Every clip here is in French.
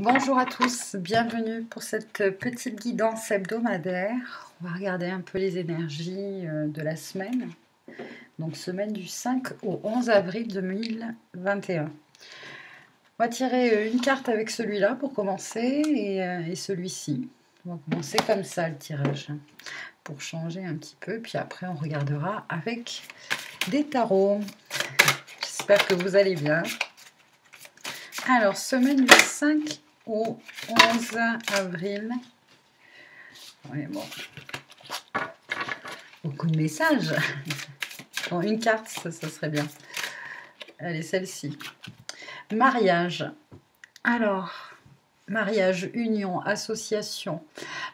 Bonjour à tous, bienvenue pour cette petite guidance hebdomadaire. On va regarder un peu les énergies de la semaine. Donc semaine du 5 au 11 avril 2021. On va tirer une carte avec celui-là pour commencer et celui-ci. On va commencer comme ça le tirage pour changer un petit peu. Puis après on regardera avec des tarots. J'espère que vous allez bien. Alors, semaine du 5 au 11 avril. Oui, bon. Beaucoup de messages. Bon, une carte, ça serait bien. Allez, celle-ci. Mariage. Alors, mariage, union, association,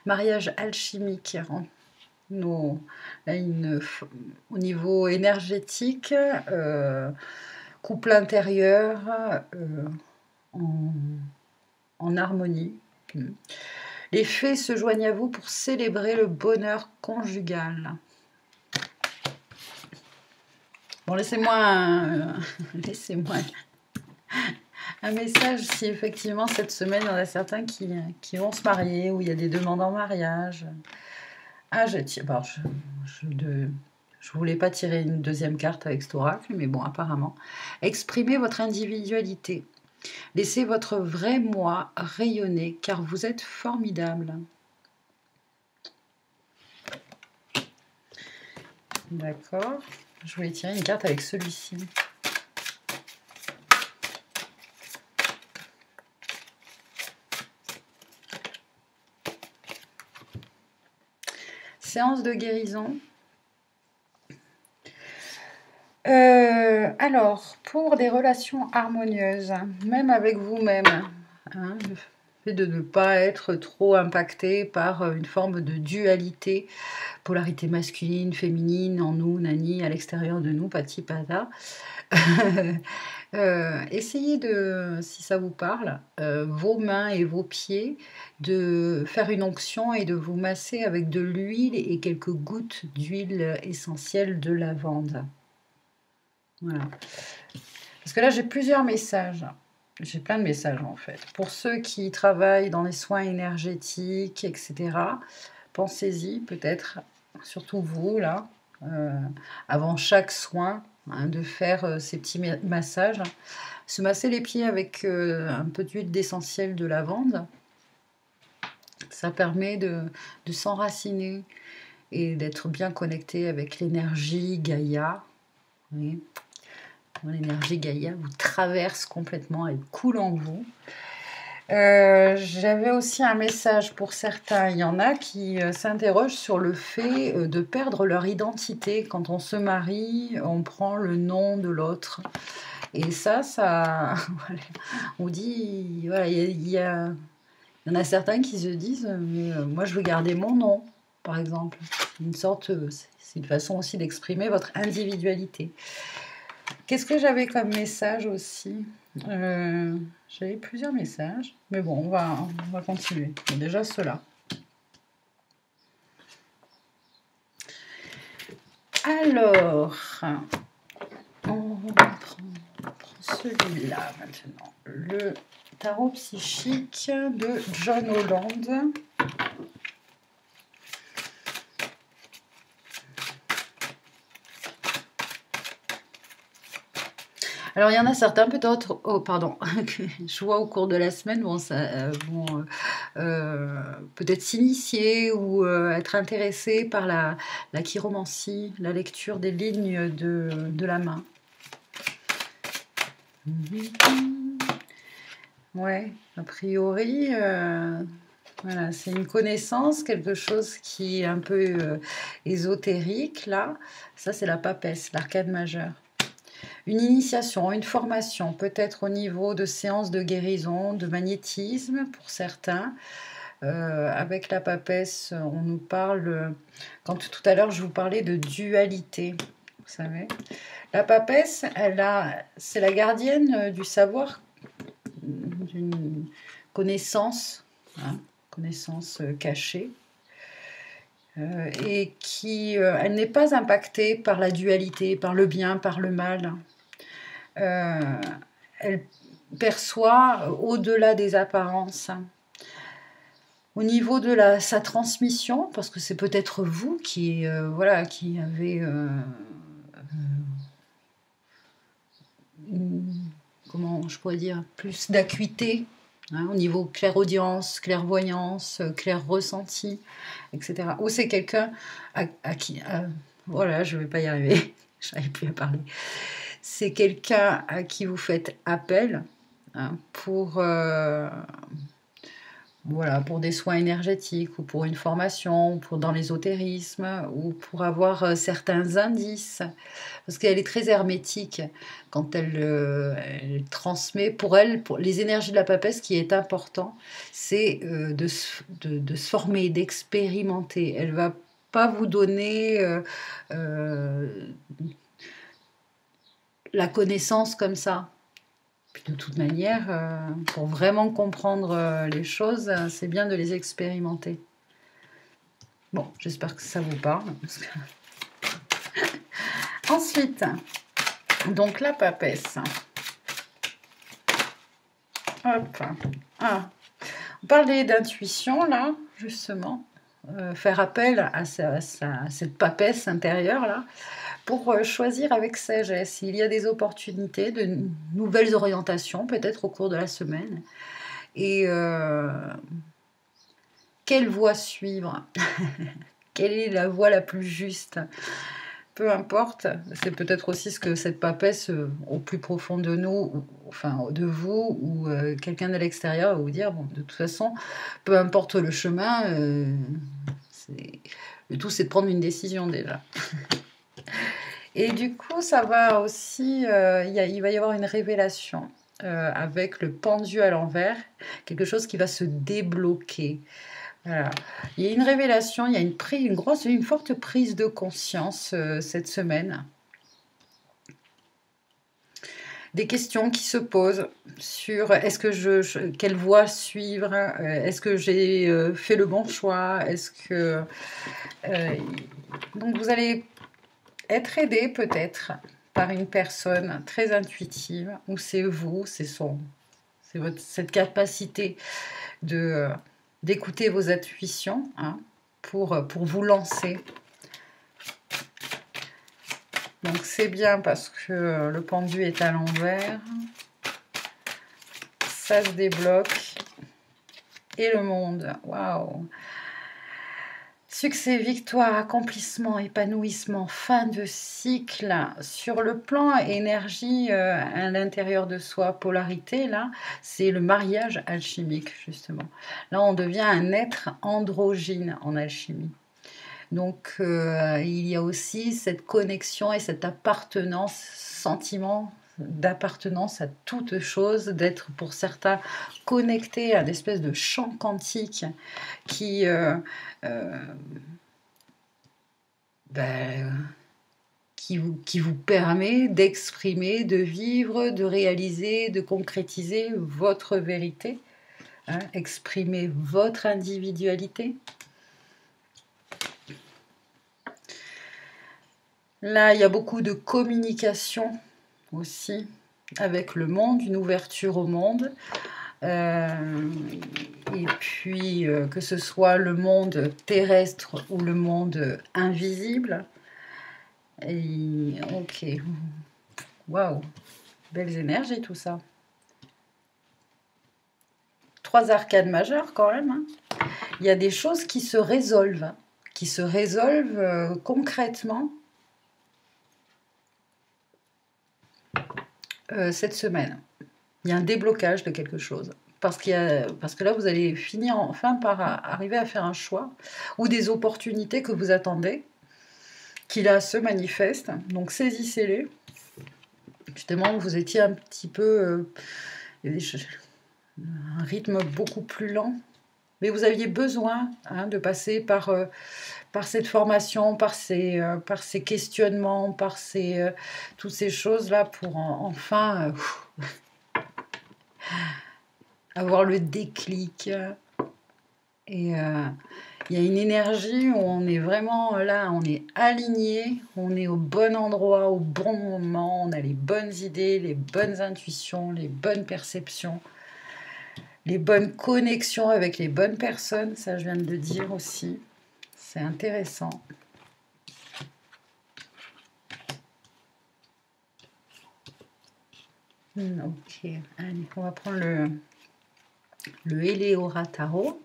mariage alchimique. Au niveau énergétique, couple intérieur, en harmonie. Les fées se joignent à vous pour célébrer le bonheur conjugal. Bon, laissez-moi un message si effectivement cette semaine, il y en a certains qui vont se marier, ou il y a des demandes en mariage. Ah, je voulais pas tirer une deuxième carte avec cet oracle, mais bon, apparemment. Exprimez votre individualité. Laissez votre vrai moi rayonner, car vous êtes formidable. D'accord. Je voulais tirer une carte avec celui-ci. Séance de guérison. Alors, pour des relations harmonieuses, même avec vous-même, hein, le fait de ne pas être trop impacté par une forme de dualité, polarité masculine, féminine, en nous, nani, à l'extérieur de nous, pati pata. Essayez de, si ça vous parle, vos mains et vos pieds, de faire une onction et de vous masser avec de l'huile et quelques gouttes d'huile essentielle de lavande. Voilà. Parce que là, j'ai plusieurs messages. J'ai plein de messages, en fait. Pour ceux qui travaillent dans les soins énergétiques, etc., pensez-y, peut-être, surtout vous, là, avant chaque soin, hein, de faire ces petits massages. Se masser les pieds avec un peu d'huile d'essentiel de lavande. Ça permet de s'enraciner et d'être bien connecté avec l'énergie Gaïa. Oui. L'énergie Gaïa vous traverse complètement, elle coule en vous. J'avais aussi un message pour certains. Il y en a qui s'interrogent sur le fait de perdre leur identité. Quand on se marie, on prend le nom de l'autre. Et ça on dit, voilà, il y en a certains qui se disent, mais moi je veux garder mon nom, par exemple. C'est une façon aussi d'exprimer votre individualité. Qu'est-ce que j'avais comme message aussi? J'avais plusieurs messages, mais bon, on va continuer. Bon, déjà ceux-là. Alors, on prend celui-là maintenant. Le tarot psychique de John Holland. Alors, il y en a certains, peut-être, que je vois au cours de la semaine, vont peut-être s'initier ou être intéressés par la chiromancie, la lecture des lignes de la main. Ouais, a priori, voilà, c'est une connaissance, quelque chose qui est un peu ésotérique, là. Ça, c'est la papesse, l'arcane majeur. Une initiation, une formation, peut-être au niveau de séances de guérison, de magnétisme pour certains. Avec la papesse, on nous parle, quand tout à l'heure je vous parlais de dualité, vous savez. La papesse, c'est la gardienne du savoir, d'une connaissance, hein, connaissance cachée. Et elle n'est pas impactée par la dualité, par le bien, par le mal. perçoit au-delà des apparences. Au niveau de sa transmission, parce que c'est peut-être vous qui, voilà, qui avez comment je pourrais dire, plus d'acuité, hein, au niveau clairaudience, clairvoyance, clair ressenti, etc. Ou c'est quelqu'un à qui, voilà, je ne vais pas y arriver, je n'arrive plus à parler. C'est quelqu'un à qui vous faites appel, hein, pour voilà, pour des soins énergétiques ou pour une formation, ou pour dans l'ésotérisme ou pour avoir certains indices. Parce qu'elle est très hermétique quand elle transmet. Pour elle, pour les énergies de la papesse, ce qui est important, c'est de se former, d'expérimenter. Elle va pas vous donner la connaissance comme ça. Puis de toute manière, pour vraiment comprendre les choses, c'est bien de les expérimenter. Bon, j'espère que ça vous parle. Ensuite, donc la papesse. Hop. Ah. On parlait d'intuition, là, justement. Faire appel à cette papesse intérieure, là, pour choisir avec sagesse. Il y a des opportunités, de nouvelles orientations, peut-être au cours de la semaine. Et quelle voie suivre? Quelle est la voie la plus juste? Peu importe, c'est peut-être aussi ce que cette papesse au plus profond de nous, enfin de vous, ou quelqu'un de l'extérieur va vous dire, bon, de toute façon, peu importe le chemin, le tout c'est de prendre une décision déjà. Et du coup, ça va aussi, il va y avoir une révélation avec le pendu à l'envers, quelque chose qui va se débloquer. Voilà. Il y a une révélation, il y a une forte prise de conscience cette semaine. Des questions qui se posent sur est-ce que quelle voie suivre, est-ce que j'ai fait le bon choix, est-ce que donc vous allez être aidé peut-être par une personne très intuitive, ou c'est vous, c'est cette capacité d'écouter vos intuitions, hein, pour vous lancer. Donc c'est bien parce que le pendu est à l'envers, ça se débloque, et le monde, waouh! Succès, victoire, accomplissement, épanouissement, fin de cycle. Sur le plan énergie à l'intérieur de soi, polarité, là, c'est le mariage alchimique, justement. Là, on devient un être androgyne en alchimie. Donc, il y a aussi cette connexion et cette appartenance, sentiment d'appartenance à toute chose, d'être pour certains connectés à une espèce de champ quantique qui, qui vous permet d'exprimer, de vivre, de réaliser, de concrétiser votre vérité, hein, exprimer votre individualité. Là, il y a beaucoup de communication aussi avec le monde, une ouverture au monde. Et puis, que ce soit le monde terrestre ou le monde invisible. Et, ok. Waouh. Belles énergies, tout ça. 3 arcades majeures, quand même. Hein. Il y a des choses qui se résolvent. Concrètement cette semaine. Il y a un déblocage de quelque chose. Parce que là, vous allez finir enfin par arriver à faire un choix ou des opportunités que vous attendez, qui là se manifestent. Donc saisissez-les. Justement, vous étiez un petit peu... un rythme beaucoup plus lent. Mais vous aviez besoin, hein, de passer par cette formation, par ces questionnements, par toutes ces choses-là pour enfin avoir le déclic Et il y a une énergie où on est vraiment là, on est aligné, on est au bon endroit, au bon moment, on a les bonnes idées, les bonnes intuitions, les bonnes perceptions, les bonnes connexions avec les bonnes personnes, ça je viens de le dire aussi. C'est intéressant. Ok, allez, on va prendre le Eleora Tarot.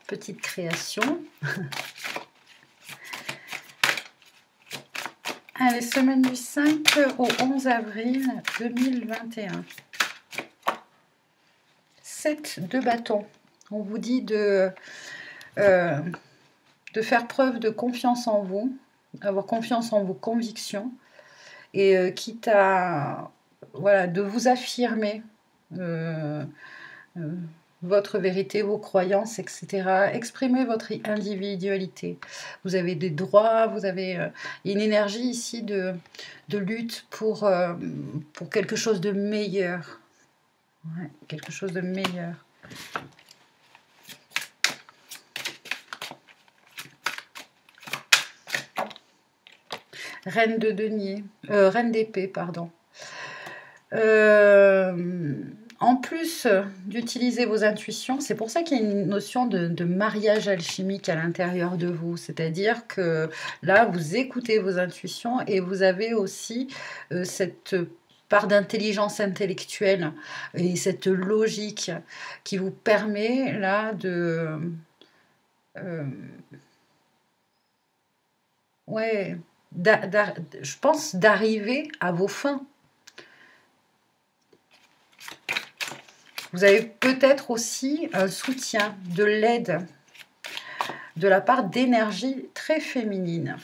Petite création. Allez, semaine du 5 au 11 avril 2021. 7 de bâton. On vous dit de faire preuve de confiance en vous, avoir confiance en vos convictions et quitte à voilà, de vous affirmer votre vérité, vos croyances, etc. Exprimez votre individualité. Vous avez des droits, vous avez une énergie ici de lutte pour quelque chose de meilleur. Ouais, quelque chose de meilleur. Reine de denier, reine d'épée, pardon. En plus d'utiliser vos intuitions, c'est pour ça qu'il y a une notion de mariage alchimique à l'intérieur de vous. C'est-à-dire que là, vous écoutez vos intuitions et vous avez aussi cette part d'intelligence intellectuelle et cette logique qui vous permet là de... ouais, je pense d'arriver à vos fins. Vous avez peut-être aussi un soutien, de l'aide, de la part d'énergie très féminine.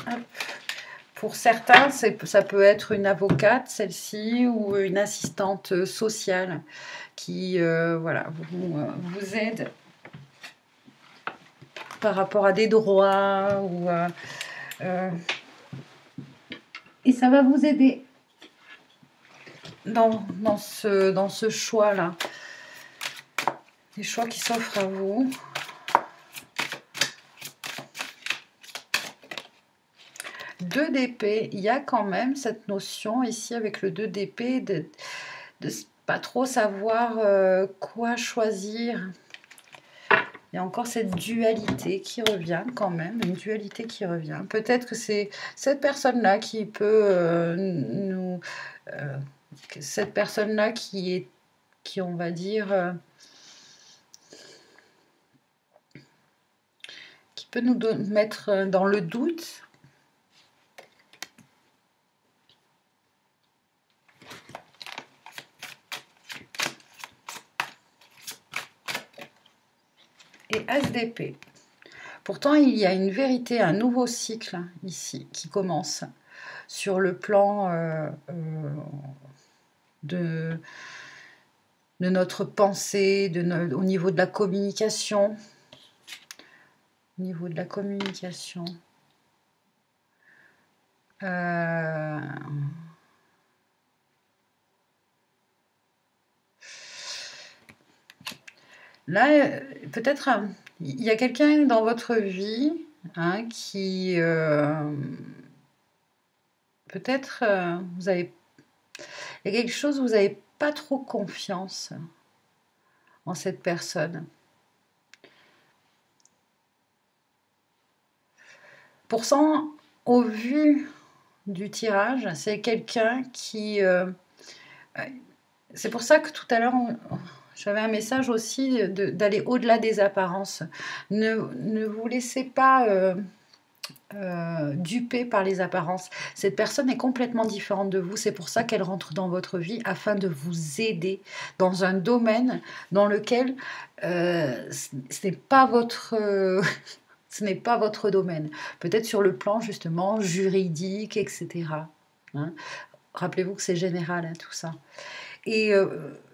Hop. Pour certains, ça peut être une avocate, celle-ci, ou une assistante sociale qui voilà, vous aide par rapport à des droits. Et ça va vous aider dans ce choix-là. Les choix qui s'offrent à vous. Deux d'épée, il y a quand même cette notion ici avec le 2 d'épée de pas trop savoir quoi choisir. Il y a encore cette dualité qui revient quand même, une dualité qui revient. Peut-être que c'est cette personne-là qui peut cette personne-là qui on va dire, qui peut nous mettre dans le doute. Et As d'épée. Pourtant, il y a une vérité, un nouveau cycle ici qui commence sur le plan de notre pensée, au niveau de la communication. Au niveau de la communication. Là, peut-être, il y a quelqu'un dans votre vie qui... peut-être, vous avez... Il y a quelque chose où vous n'avez pas trop confiance en cette personne. Pourtant, au vu du tirage, c'est quelqu'un qui... c'est pour ça que tout à l'heure, j'avais un message aussi d'aller au-delà des apparences. Ne vous laissez pas duper par les apparences. Cette personne est complètement différente de vous. C'est pour ça qu'elle rentre dans votre vie afin de vous aider dans un domaine dans lequel ce n'est pas votre... ce n'est pas votre domaine. Peut-être sur le plan justement juridique, etc. Hein. Rappelez-vous que c'est général, tout ça. Et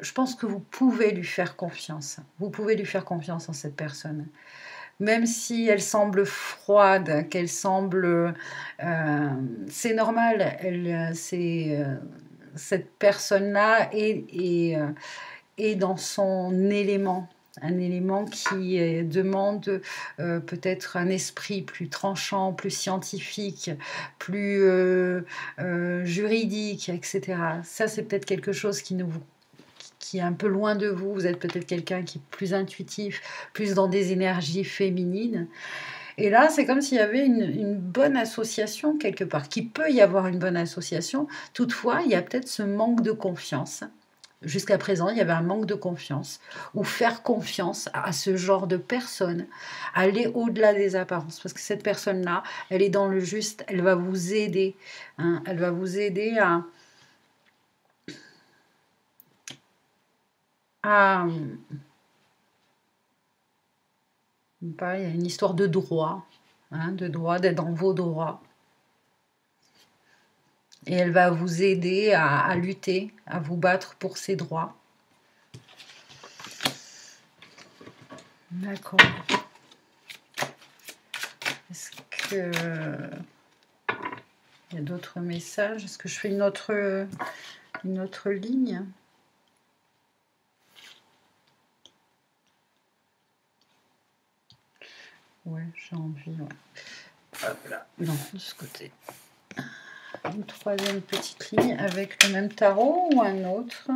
je pense que vous pouvez lui faire confiance. Vous pouvez lui faire confiance en cette personne. Même si elle semble froide, qu'elle semble... c'est normal, cette personne-là est dans son élément. Un élément qui demande peut-être un esprit plus tranchant, plus scientifique, plus juridique, etc. Ça, c'est peut-être quelque chose qui est un peu loin de vous. Vous êtes peut-être quelqu'un qui est plus intuitif, plus dans des énergies féminines. Et là, c'est comme s'il y avait une bonne association quelque part, qu'il peut y avoir une bonne association. Toutefois, il y a peut-être ce manque de confiance. Jusqu'à présent, il y avait un manque de confiance, ou faire confiance à ce genre de personne, aller au-delà des apparences, parce que cette personne-là, elle est dans le juste, elle va vous aider, hein, elle va vous aider à il y a une histoire de droit, hein, de droit, d'être dans vos droits. Et elle va vous aider à lutter, à vous battre pour ses droits. D'accord. Est-ce que il y a d'autres messages? Est-ce que je fais une autre ligne? Ouais, j'ai envie, ouais. Hop là, non, de ce côté. Une troisième petite ligne avec le même tarot ou un autre?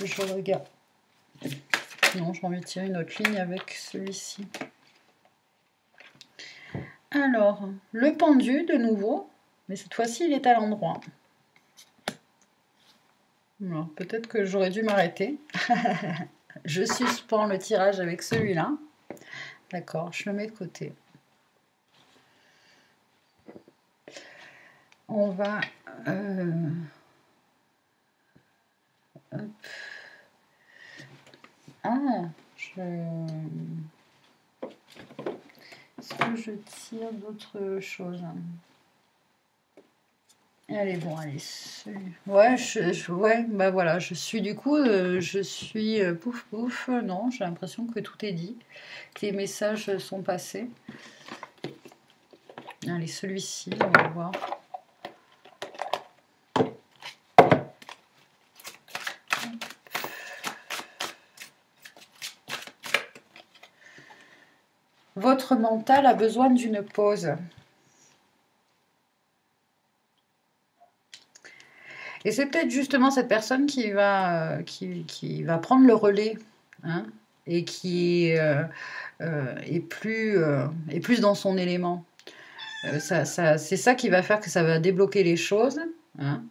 Je regarde. Non, j'ai envie de tirer une autre ligne avec celui-ci. Alors, le pendu de nouveau, mais cette fois-ci, il est à l'endroit. Peut-être que j'aurais dû m'arrêter. Je suspends le tirage avec celui-là. D'accord, je le mets de côté. On va... Hop. Ah, est-ce que je tire d'autres choses? Allez, bon, allez. Ouais, ouais, bah voilà, je suis du coup, je suis pouf pouf. Non, j'ai l'impression que tout est dit, que les messages sont passés. Allez, celui-ci, on va voir. Votre mental a besoin d'une pause. Et c'est peut-être justement cette personne qui va prendre le relais, hein, et qui est plus dans son élément. C'est ça qui va faire que ça va débloquer les choses, hein.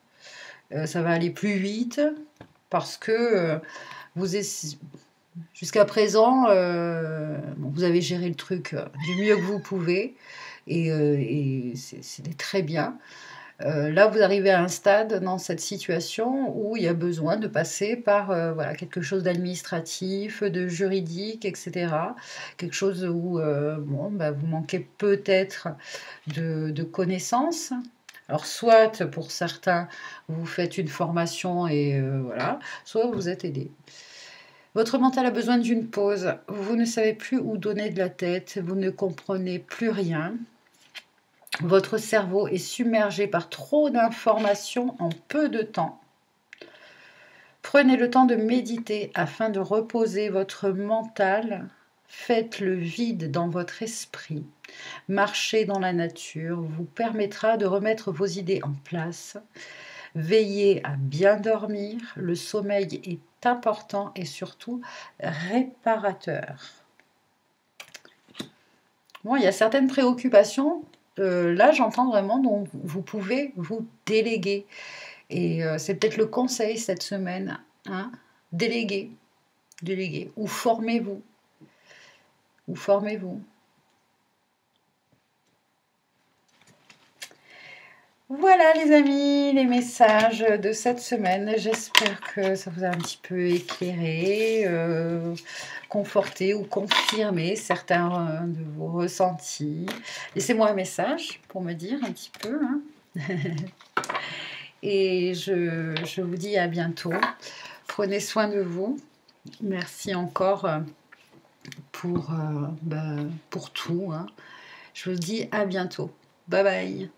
Ça va aller plus vite parce que jusqu'à présent, vous avez géré le truc du mieux que vous pouvez et c'était très bien. Là, vous arrivez à un stade dans cette situation où il y a besoin de passer par voilà, quelque chose d'administratif, de juridique, etc. Quelque chose où bon, bah, vous manquez peut-être de connaissances. Alors, soit pour certains, vous faites une formation et voilà, soit vous êtes aidé. Votre mental a besoin d'une pause. Vous ne savez plus où donner de la tête, vous ne comprenez plus rien. Votre cerveau est submergé par trop d'informations en peu de temps. Prenez le temps de méditer afin de reposer votre mental. Faites le vide dans votre esprit. Marcher dans la nature vous permettra de remettre vos idées en place. Veillez à bien dormir. Le sommeil est important et surtout réparateur. Bon, il y a certaines préoccupations. Là, j'entends vraiment dont vous pouvez vous déléguer. Et c'est peut-être le conseil cette semaine. Hein, déléguer. Ou formez-vous. Voilà les amis, les messages de cette semaine. J'espère que ça vous a un petit peu éclairé, conforté ou confirmé certains de vos ressentis. Laissez-moi un message pour me dire un petit peu. Hein. Et je vous dis à bientôt. Prenez soin de vous. Merci encore pour tout. Hein. Je vous dis à bientôt. Bye bye.